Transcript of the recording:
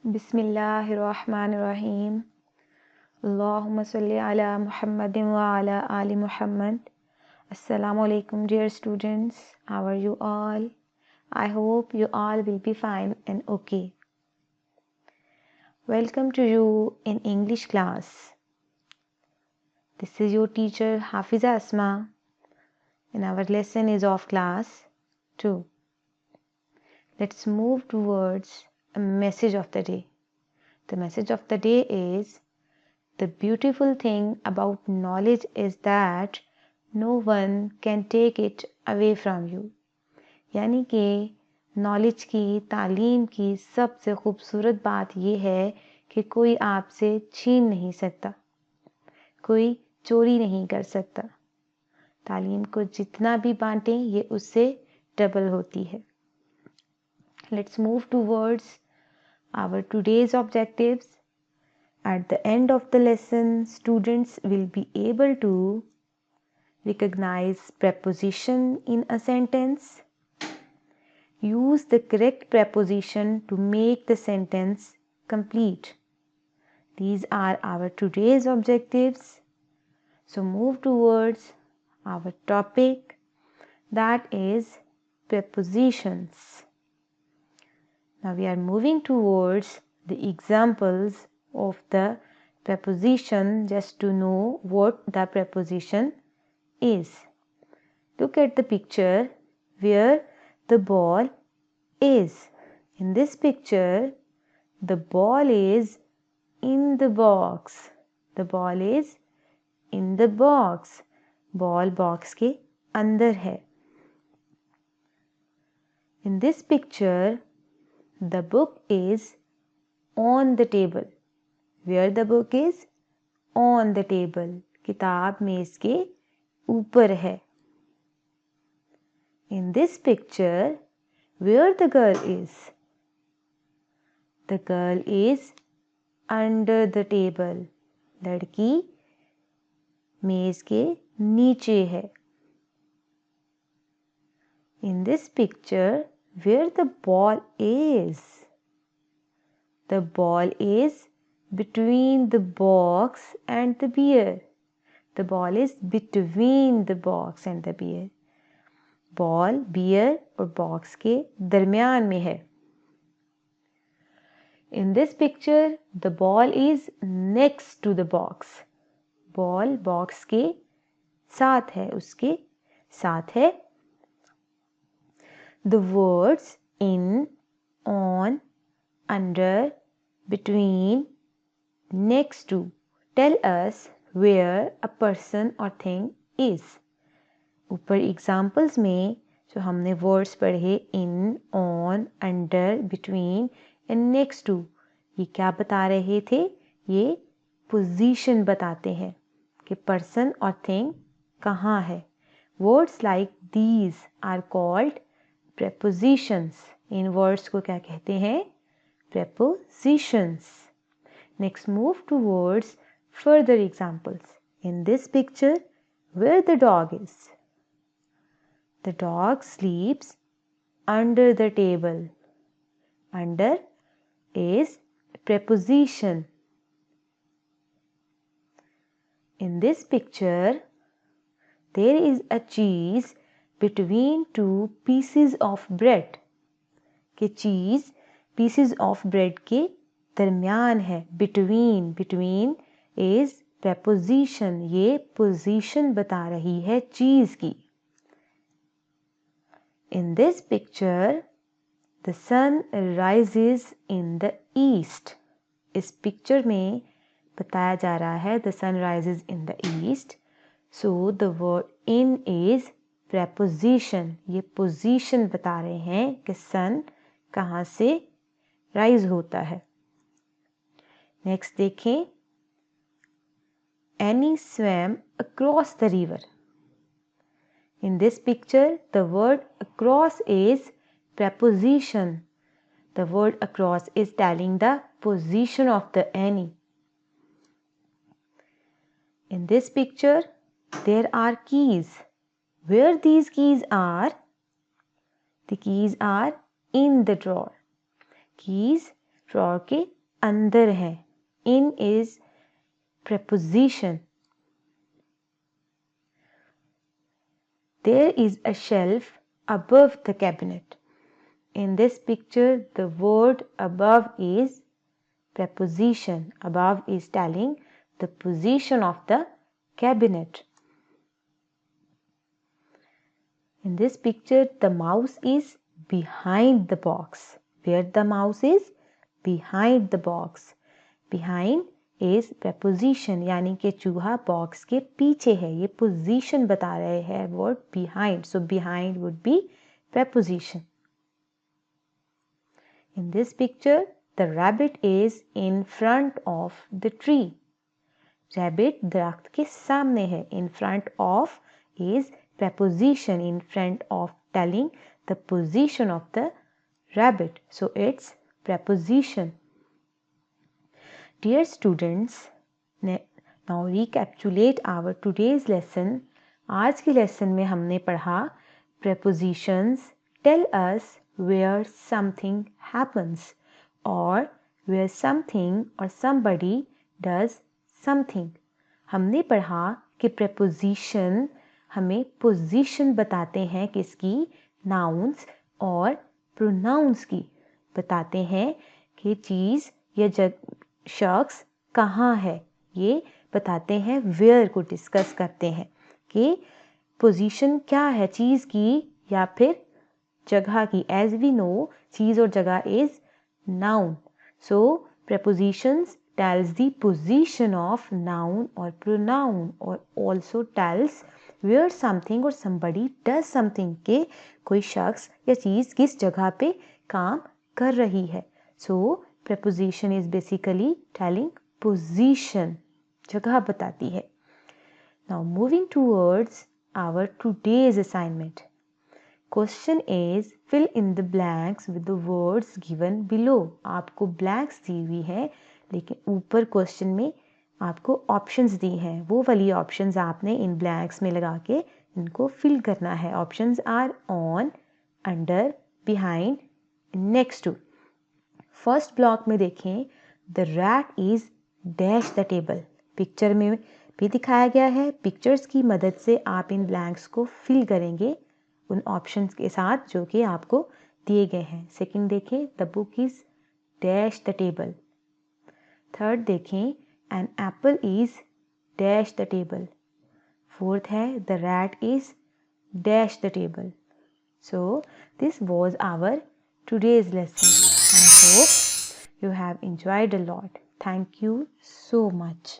Bismillahirrahmanirrahim. Allahumma salli ala Muhammadin wa ala ali Muhammad. Assalamu alaikum, dear students. How are you all? I hope you all will be fine and okay. Welcome to you in English class. This is your teacher Hafiza Asma, and our lesson is of class 2. Let's move towards a message of the day. The message of the day is, the beautiful thing about knowledge is that no one can take it away from you. यानी कि knowledge की, तालीम की सबसे खूबसूरत बात यह है कि कोई आपसे छीन नहीं सकता, कोई चोरी नहीं कर सकता. तालीम को जितना भी बांटें ये उससे डबल होती है. Let's move towards our today's objectives. At the end of the lesson, students will be able to recognize preposition in a sentence, use the correct preposition to make the sentence complete. These are our today's objectives. So move towards our topic, that is prepositions. Now we are moving towards the examples of the preposition just to know what the preposition is. Look at the picture where the ball is. In this picture, the ball is in the box. The ball is in the box. Ball box के अंदर है. In this picture, the book is on the table. Where the book is? On the table. किताब मेज के ऊपर है. In this picture, where the girl is? The girl is under the table. लड़की मेज के नीचे है. In this picture, where the ball is? The ball is between the box and the bear. The ball is between the box and the bear. Ball bear और box के दरमियान में है. In this picture, the ball is next to the box. Ball box के साथ है, उसके साथ है. The words in, on, under, between, next to tell us where a person or thing is. ऊपर एग्जाम्पल्स में जो हमने वर्ड्स पढ़े in, on, under, between and next to, ये क्या बता रहे थे? ये पोजीशन बताते हैं कि पर्सन और थिंग कहाँ है. Words like these are called prepositions. In words को क्या कहते हैं? Prepositions. Next, move towards further examples. In this picture, where the dog is? The dog sleeps under the table. Under is preposition. In this picture, there is a cheese between two pieces of bread. कि चीज pieces of bread के दरमियान है. Between, between is preposition. ये position बता रही है चीज की. In this picture, the sun rises in the east. इस picture में बताया जा रहा है the sun rises in the east. So the word in is preposition. ये position बता रहे हैं कि sun कहाँ से rise होता है. Next देखें, Annie swam across the river. In this picture, the word across is preposition. The word across is telling the position of the Annie. In this picture, there are keys. Where these keys are? The keys are in the drawer. Keys drawer के अंदर है. In is preposition. There is a shelf above the cabinet. In this picture, the word above is preposition. Above is telling the position of the cabinet. In this picture, the mouse is behind the box. Where the mouse is? Behind the box. Behind is preposition, यानी कि चूहा box के पीछे है. ये position बता रहे हैं word behind. So behind would be preposition. In this picture, the rabbit is in front of the tree. Rabbit दरख्त के सामने है. In front of is preposition, in front of telling the position of the rabbit. So it's preposition. Dear students, now recapitulate our today's lesson. आज के lesson में हमने पढ़ा prepositions tell us where something happens or where something or somebody does something. हमने पढ़ा कि preposition हमें position बताते हैं किसकी? nouns और pronouns की. बताते हैं कि चीज़ या शख्स कहाँ है. ये बताते हैं where को डिस्कस करते हैं कि पोजीशन क्या है चीज़ की या फिर जगह की. एज वी नो चीज़ और जगह is noun. So prepositions tells the position of noun or pronoun or also tells where something or somebody does something के कोई शख्स या चीज़ किस जगह पे काम कर रही है. सो preposition is basically telling position, जगह बताती है. Now moving towards our today's assignment. Question is fill in the blanks with the words given below. आपको blanks दी हुई है लेकिन ऊपर question में आपको options दी हैं. वो वाली options आपने इन blanks में लगा के इनको fill करना है. Options are on, under, behind, next to. First block में देखें the rat is dash the table. Picture में भी दिखाया गया है. पिक्चर्स की मदद से आप इन ब्लैंक्स को फिल करेंगे उन ऑप्शंस के साथ जो कि आपको दिए गए हैं. सेकंड देखें the book is dash the table. Third देखें an apple is dash the table. Fourth है the rat is dash the table. So this was our today's lesson. I hope you have enjoyed a lot. Thank you so much.